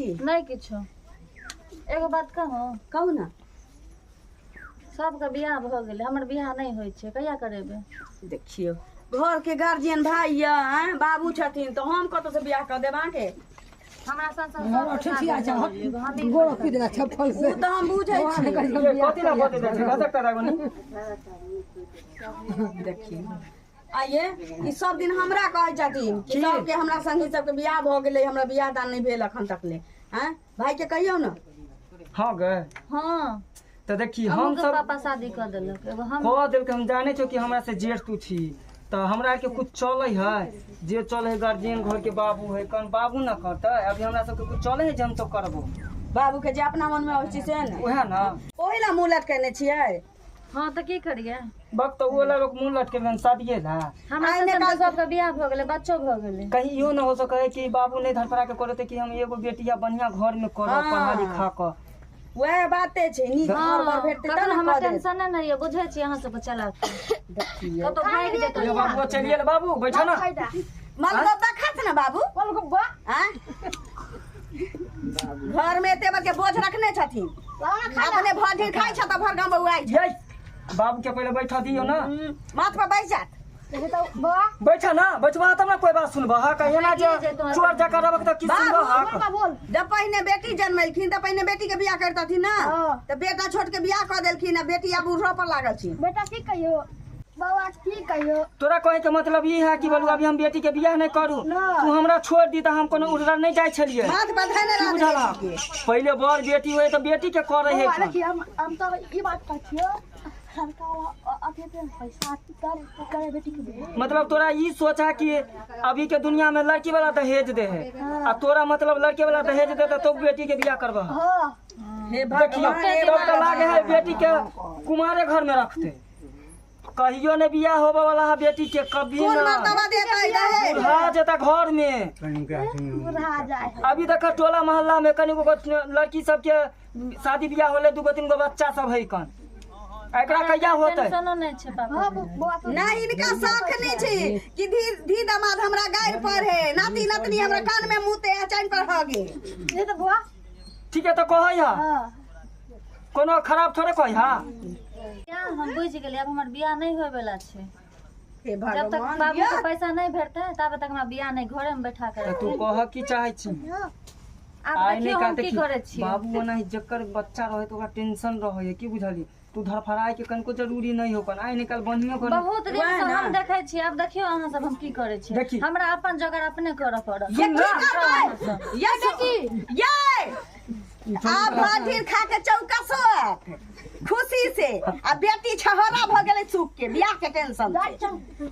छी नहीं किछो एगो बात कहू ना सबके बियाह भ गेलै हमर बियाह नहीं होय छै कहिया करेबे देखियो घर के गार्जियन भाई या बाबू छथिन तो हम कत से बियाह कर देबा के हमरा संसार ठिठिया छै गोड़ पीट दे चप्पल से तो हम बुझै छी कथि ना बते दे छै कतक टाका बनी देखियो आइए ई सब दिन हमरा कहै छथिन कि सबके हमरा संगी सबके बियाह भ गेलै हमरा बियाह दान नहीं भेल अखन तक ले हैं भाई के कहियो ना हां गए हां तो देखी हम सब पापा शादी कर देलक एगो हम कह देल के हम जाने छो कि हमरा से जेठ तू छी तो हमरा के कुछ चले है जे चले है गार्जियन घर के बाबू है कौन बाबू ना करता अभी हमरा सब के कुछ चले है जे हम तो करबो बाबू के जे अपना मन में होय छै से ने ओहे ना ओही ला मुंह लटकेने छियै हां त की करिए वक्त तो वो लोग मुंह लटके में शादीए ला हमरा संसार सबके बियाह भ गेलै बच्चो भ गेलै कहीं इहो ना हो सके कि बाबू नहीं धड़फड़ा के करते कि हम एगो बेटिया बढ़िया घर में करब पढ़ा लिखा के वह बाते छै नी घर पर भेटते त हम टेंशन नहीं है बुझै छी अहाँ सब चला देखियो तो भाग जेतै ये बाबू चलिए बाबू बैठो ना मतलब देखत ना बाबू हैं घर में एते के बोझ रखने छथिन अपने भर खाइ छ त भर गांव बउआइ छै बाबू के पहले बैठा दियो ना माथ पर बैठ जात बैठा ना बैठवा तब ना कोई बात सुनबा हा कहियो ना जे चोर जका रबक त की सुनबा हा जब पहिने बेटी जन्मलखिन त पहिने बेटी के बियाह करतथिन ना त बेटा छोट के बियाह कर देलखिन बेटी अब बूढ़ो पर लागल छी बेटा की कहियो बाबा की कहियो तोरा कहे के मतलब ई है कि बोलू अभी हम बेटी के बियाह नहीं करू तू हमरा छोड़ दी त हम कोनो उड़रा नहीं जाय छलिए माथ बंधने रह बुझला पहले बड़ बेटी होय त बेटी के करे है देखिए हम तो ई बात कहथियो हम तो अकेले पैसा करे बेटी के मतलब तोरा ई सोचा कि अभी के दुनिया में लड़की वाला दहेज दे है आ तोरा मतलब लड़के वाला दहेज दे तो बेटी के बियाह करबा हां हे देखियो तब तो लागे है बेटी के कुमारे घर में रखते कहियो ने बियाह होबे वाला है बेटी के कभी कौन ना मर्तबा देता है बुढ़ा जेता घर में बुढ़ा जाए अभी देखा टोला मोहल्ला में कनी गो लड़की सब के शादी बियाह होले 2-3 गो बच्चा सब है कन एकरा कहिया होतै टेंशन नहीं छै पापा नहीं इनका शौक नहीं छै कि धी दामाद हमरा गायर पर है नाती नतनी हमरा कान में मुते चैन पर होगे ये तो बुआ ठीक है तो कहै हा कोनो खराब थोड़े कहै हा क्या हम बुझ गेलिए अब हमर बियाह नहीं होय वाला छै हे जब तक भगवान बाबू के पैसा नहीं भेटते तब तक हमरा बियाह नहीं घरे में बैठा कर तू कह की चाहै छी अब देखियो हम की करे छी बाबू ओना जकर बच्चा रहे तो ओकरा टेंशन रहे की बुझली तू धरफड़ाई के कनको जरूरी नहीं हो कन आइ निकल बढ़िया कर बहुत दिन से हम देखे छी अब देखियो अहाँ सब हम की करे छी हमरा अपन जगह अपने करऽ पड़त ये की करबै ये बेटी ये आ भातिर खा के चौका सोत खुशी से आ बेटी छहरा भ गेलै सुख के बियाह के टेंशन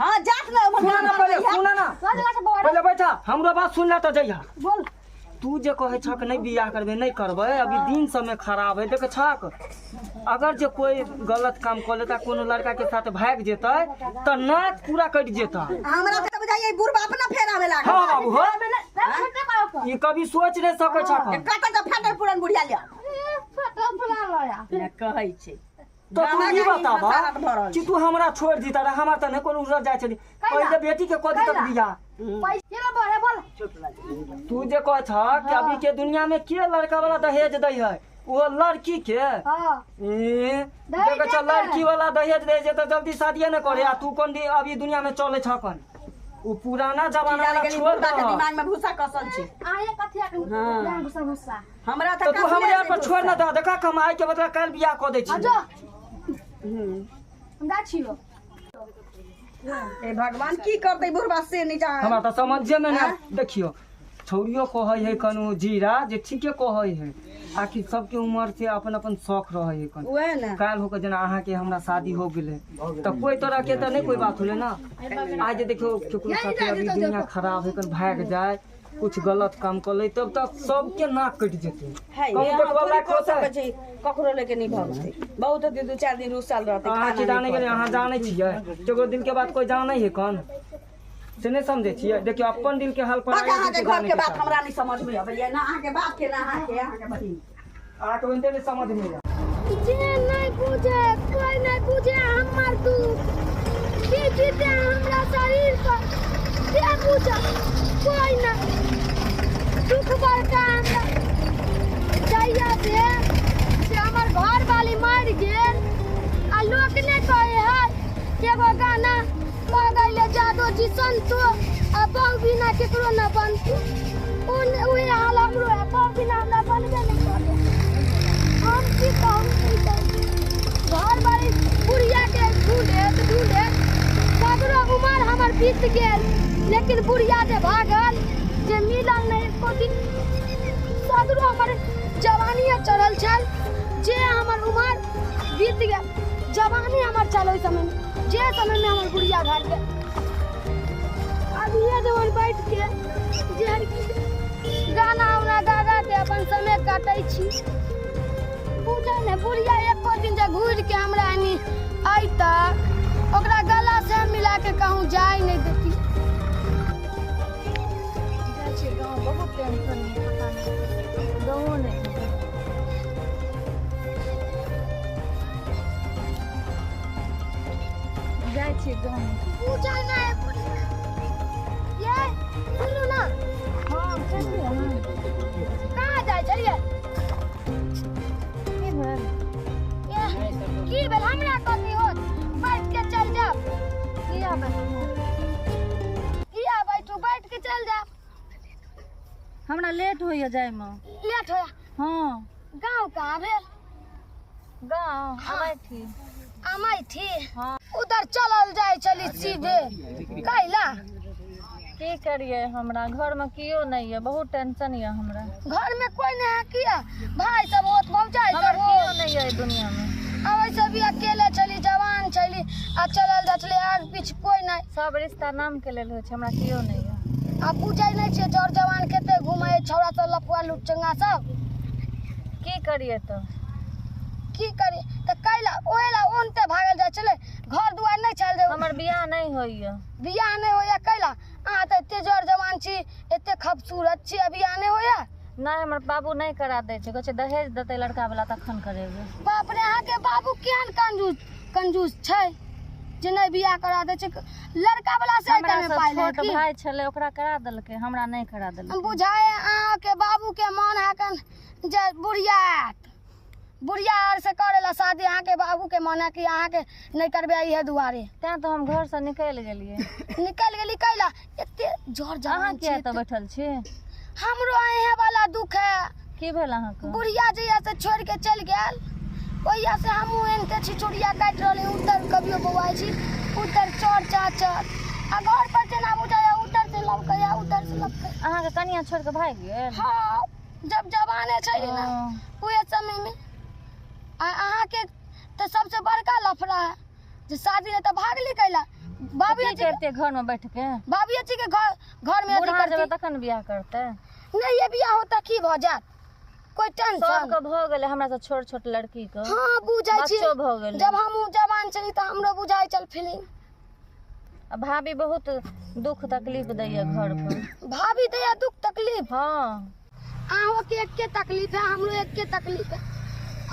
हां जात ना सुना ना पहले बैठा हमरा बात सुन ले तो जइहा बोल तू जे कहे छक नहीं बियाह करबे नहीं करबे अभी दिन समय खराब है देख छक अगर जे कोई गलत काम कर लेता कोनो लड़का के साथ भाग जेता त नाच पूरा कट जेता हमरा त बुझाइए बुढ़बा अपना फेरा में लागल हां बाबू हो ये कभी सोच नहीं सके छक कत त फाटल पुरन बुढ़िया लिया फटा फला लया ने कहै छै तो तू ई बताबा कि तू हमरा छोड़ दीता रे हमरा त नहीं कोनो उड़ जाय छली पहले बेटी के कदी तक दिया पैसा ना बोले बोल तू जे कह छ कि अभी के दुनिया में के लड़का वाला दहेज दे है वो लड़की के हां देखो चल लड़की वाला दहेज दे जे तो जल्दी शादी न करे आ तू कौन अभी दुनिया में चले छकन वो पुराना जमाना वाला छोड़ दे दिमाग में भूसा कसल छै आए कथिया के गुस्सा गुस्सा हमरा तो तू हमरा पर छोड़ ना दा देखा कमाई के बदला काल बियाह क दे छी आजो हम दा छियो ए भगवान की करते बुढ़बा से नहीं जा हमरा त समझे में ना देखियो छौरियो कहै है कनु जीरा जे ठीके कहै है आखिर सबके उम्र से अपन अपन शौक रहे है कन ओए ना काल होकर जना अहाँ के हमरा शादी हो गेले तो कोई तरह के तो नहीं कोई बात होले ना आज देखो केकरो साथे अभी दुनिया खराब है कन भाग जाए कुछ गलत काम कर ले तब तक सबके नाक कट जेते कम देखबा लायक होता है ककरो लेके नहीं भगते बहुत दिन 2-4 दिन रुसल रहते अहाँ के जाने के अहाँ जाने छियै एगो दिन के बाद कोई जाने है कन से नहीं समझे छियै देखियो अपन दिल के हाल पर अहाँ के घर के बात हमरा नहीं समझ में आबैया ना अहाँ के बाप के ना अहाँ के बहिन अहाँ के उनते नहीं समझ में आया जे नहीं पूछे कोई नहीं पूछे हमर दुख की जीते हमरा शरीर पर के पूछे कोई नहीं दुख बड़का हमरा ने कहे है एगो गाना कह गइले जादो जी संतो आ बहु बिना केकरो न बनतो उहे हाल हमरो है बहु बिना हमरा बनबे नहीं करे हम की कहूं घर बारी बुढ़िया के ढूंढे सगरो उमर हमर बीत गेल लेकिन बुढ़िया जे भागल जे मिलल नहीं एको दिन सगरो हमर जवानी चढ़ल छल जे हमर उमर बीत गेल जवानी हमर चल ओइ समय में जे समय में हमर बुढ़िया भाग गेल अब ये जवन बैठ के जे गाना उना गा के अपन समय काटै छी पूजा ने बुढ़िया एको दिन जे घूर के हमरा आनी आई तक ओकरा गला से मिला के कहूं जाय नहीं देती जाय छी गाँव बहुत टेंशन में पता नहीं गाँव नहीं जाय छी गाँव पूजा ना ये सुनो ना हाँ चलिए ना कहाँ जाय छलिए की भेल की भेल हमरा कथी होत बैठ के चल जाओ किया बैठू किया बैठू बैठ के चल जाओ हमरा लेट होइए जाय में लेट होया हाँ गांव कहाँ भेल गाँव आबै थी आमै थी हाँ उधर चलल जाय चली सीधे कैला की करिए हमरा घर में कियो नहीं है बहुत टेंशन है हमरा घर में कोई नहीं है किया भाई सब होत पहुंचाई हमर सब कियो नहीं है दुनिया में अब ऐसे भी अकेले चली जवान चली आ चलल जा चली आग पीछ कोई नहीं सब रिश्ता नाम के लेल होइ छै हमरा कियो नहीं है आ पूछै नहीं छे जर जवान केते घुमाए छौड़ा सब लफुआ लुटचंगा सब की करिए तो की करे त कैला ओहेला ओनते भागल जा चले घर दुआर नहीं चल दे हमर बियाह नहीं होइए बियाह नहीं होया कैला आ त एते जर जवान छी एते खूबसूरत छी अभी आने होया नहीं हमर बाबू नहीं करा दे छै कहै छै दहेज देतै लड़का वाला तखन करेबै बाप रे अहाँ के बाबू केहन कंजूस छै जे नहीं बियाह करा दे छै लड़का वाला से हमरा में से पाइ ले छोट भाई छले ओकरा करा देलकै हमरा नहीं करा देलकै बुझाए अहाँ के बाबू के मन है कन जे बुढ़िया आर से करेला शादी अहाँ के बाबू के मन है कि अहाँ के नहीं करबे इहे दुआरे तैं तो हम घर से निकल गेलिए निकल गेली कैला एते जोर अहाँ जवान किया छी तो बैठल छी हमरो अहे वाला दुख है की भेल अहाँके बुढ़िया जइया से छोड़ के चल गेल ओहिया से हमहू एनते छी चोरिया काट रहले उतर कभियो बौआई छी उतर चोर चाचर आ घर पर जेना बुझाया उतर से लपकया उतर से लपकया अहाँके कनिया छोड़ के भाग गेल हाँ जब जवाने छै ना ओहे समय में अहाँ के तो सबसे बड़का लफड़ा है जे शादी ने तो भागली कैला बाबू जी करते घर में बैठ के बाबू जी के घर में बूढ़ा जब तखन बियाह करते नहीं ये बियाह होता की भ जात कोई टेंशन सबके भ गेलै हमरा से छोट छोट लड़की के हाँ बुझाई छी बच्चो भ गेलै जब हम जवान छली त हमरो बुझाई चल फिल्म भाभी बहुत दुख तकलीफ दैया घर पर भाभी दैया दुख तकलीफ हाँ अहों के एक के तकलीफ है हमरो एक के तकलीफ है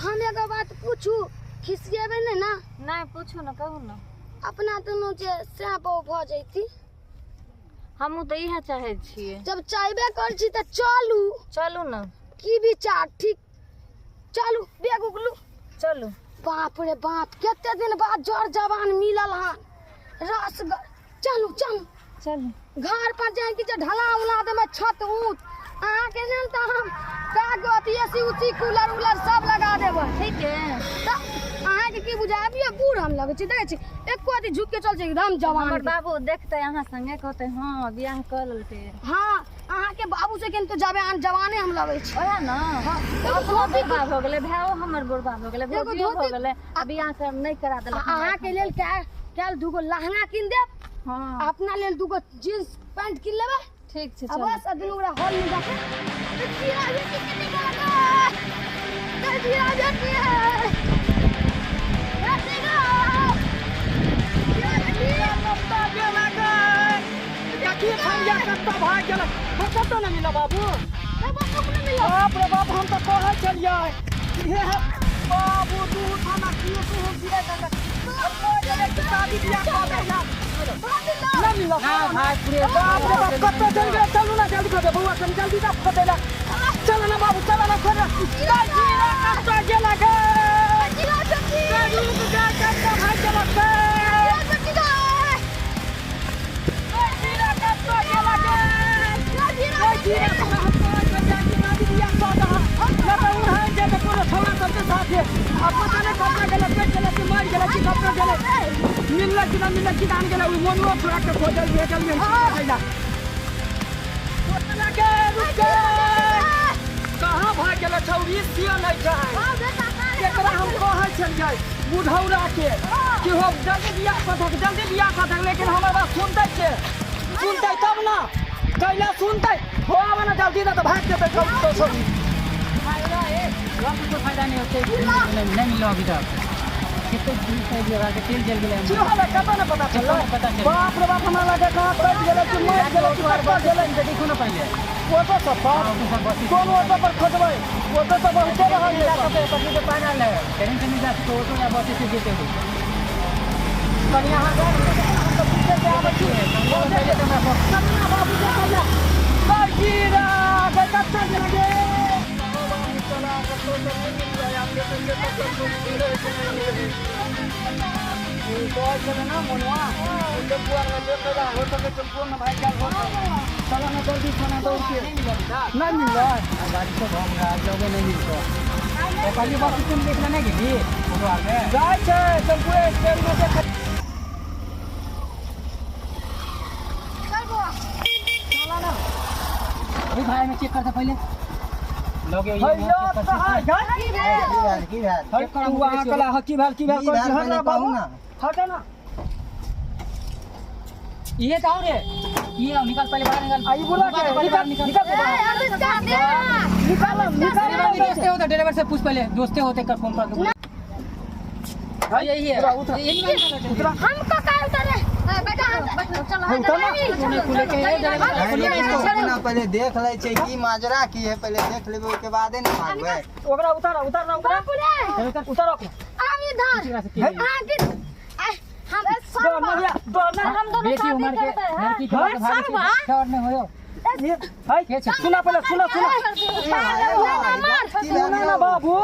हम एगो बात पूछू खिसिएबे ने ना नहीं पूछू ना कहू ना अपना दोनों जे से बहू भ जैती हमहू तो इहे चाहे छियै जब चाहबे कर छी त चलू चलू ना की विचार ठीक चलू बेग उगलू चलू बाप रे बाप केते दिन बाद जोर जवान मिलल हन रस चलू चलू चलू घर पर जाए कि जे ढला उला दे में छत ऊंच अहाँ के लेल त हम कागज एसी उसी कूलर उलर सब लगा देबै ठीक है त अहाँ के की बुझाय अभी बूढ़ हम लगे छी देखे छी एको आदि झुक के चल छै एकदम जवान हमर के। बाबू देखते अहाँ संगे कहते हाँ बियाह कर लेते हाँ अहाँ के बाबू से किन्तु जवाने हम लगे छी ओहे ना अपनो बुढ़बा भ गेलै भायो हमर बुढ़बा भ गेलै भौजियो भ गेलै आ बियाह कर नहीं करा देलक अहाँ के लेल कैल दूगो लहंगा किन देब हाँ अपना लेल दूगो जींस पैंट किन लेबै ठीक छै अब चलू बस दिन ओकरा हॉल में जाके जीरा बेटी कितनी गाना जीरा बेटी है बेटी कथी खंजा कत्ता भाग गेल हम कत्ता न मिला बाबू बाप रे बाप हम तो कहै छलियै हे बाबू तू थाना कियो तू हम गिरे का शादी बियाह कर दे यार ना मिला हां भाई पूरे बाप रे बाप कत्ता चल गए चलू ना जल्दी कर दे बउआ तुम जल्दी जा कर दे चल ना बाबू चल ना कर जीरा कत्ता गेला गे जीरा चल जा कत्ता भाई सीधा तोरा हम कहै छै जाके नादी बियाह कऽ दहा ना तऽ उन्हाय जे तऽ कोनो छौड़ा सबके साथे अब पता नहीं कपड़ा गेलै पेट गेलै कि मर गेलै कि कपड़ा गेलै मिललै कि ना मिललै कि दान गेलै उ मोनो छोड़ा के खोजल भेजल में कैला ओतना के रुक कहां भाग गेलै छौरी सिया नहीं छै एकरा हम कहै छलियै बुढ़ौरा के कि हो जल्दी बियाह कर दे लेकिन हमर बात सुनतै छै सुनतै तब ना कैला सुनतै हो आवे ना जल्दी ना तो भाग जेतै तो छौरी कोई फायदा नहीं होते नहीं मिलो अभी तक कितने दिन से जगह के तेल जल गेले की होला कत ना पता चलल बाप रे बाप हमरा लगे कहां कट गेलै कि मर गेलै कि मर गेलै देखो ना पहले फोटो सब कोन ऑटो पर खोजबै ऑटो सब बहुते रहल है पति के पैनल है टेंशन नहीं जा ऑटो या बस से जेते हो कनी यहां हम तो पीछे से आबै छी पहले तो हमरा कन्या बाबू के कहला कजीरा बेटा चल लगे चला तो मिल गया हम लेके तो कोई चले ना मनवा उनके पुआर में देखा हो सके संपूर्ण भाई का हो चला ना जल्दी खाना दौड़ के नहीं मिल रहा गाड़ी तो घूम रहा लोगे नहीं मिलतो तो कल बस तुम देखना नहीं गेली फोटो आगे जाय छै टेम्पू स्टैंड में से चला ना ओ भाई में चेक करता पहले लोगे ये भैया कहां गए की भेल हट तू वहां कला की भेल कोई हट ना बाबू ना हट ना ये तो रे ये निकाल पहले बाहर निकाल आई बोला के निकाल निकाल दोस्ते होते ड्राइवर से पूछ पहले दोस्ते होते कर फोन करके यही है उतरा हमको क्या उतरे बेटा चलो खुले के ना पहले देख ले छै की माजरा की है पहले देख लेबे के बादे न मारबे ओकरा उतार ना ओकरा उतार आवी धार आगे हम डर ना हम दोनों बेटी उम्र के लड़की के भाग में होयो हाय सुना पहले सुना ना बाबू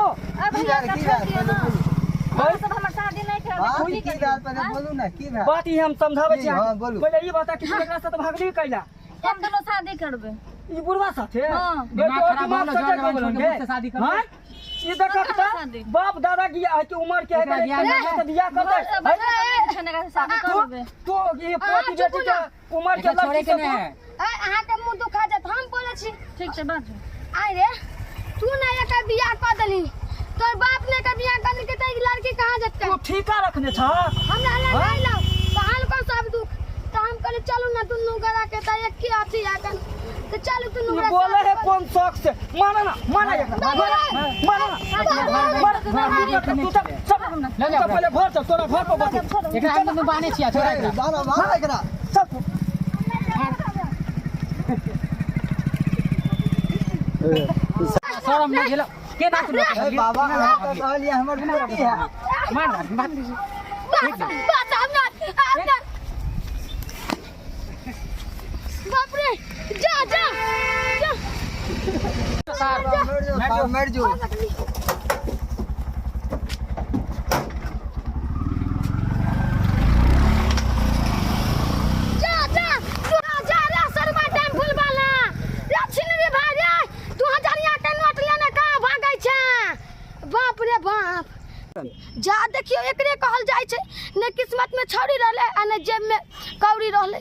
सब हमर शादी नहीं कर हां की बात पहले बोलू ना की बात बात ही हम समझावे छी हां बोलू पहले ये बता कि एकरा साथ भागली कैला हम दोनों शादी करबे ई बुढ़वा साथे हां दिमाग खराब होला जवान छोड़ से शादी कर हां ये देखता बाप दादा की आज की उम्र के है तो दिया कर दे शादी करबे तो ये पोती बेटी के उम्र के लड़की के नहीं है अहाँ के मुंह दुखा जात हम बोले छी ठीक छै बात आइ रे तू ना एक बियाह कर देली तोर बाप ने का बियाह करने के त लड़की कहां जते तू ठीका रखने छ हमरा लगाई लो कहां को सब दुख त हम कहले चलू ना दुनु गरा के त एक की अथी आकन तो चलू दुनु ये बोले है कौन शौक से माना ना माना तू तो पहले घर चल तोरा घर पर बैठ एकरा हम में बाने छिया छोरा एकरा बाना मार एकरा चल शरम नहीं गेलो के बात ए बाबा तो कहलिए हमर बेटी है मार बात हम ना बाप रे जा मर जो जा देखियो एकरे कहल जाय छै ने किस्मत में छौरी रहले आ ने जेब में कौड़ी रहले।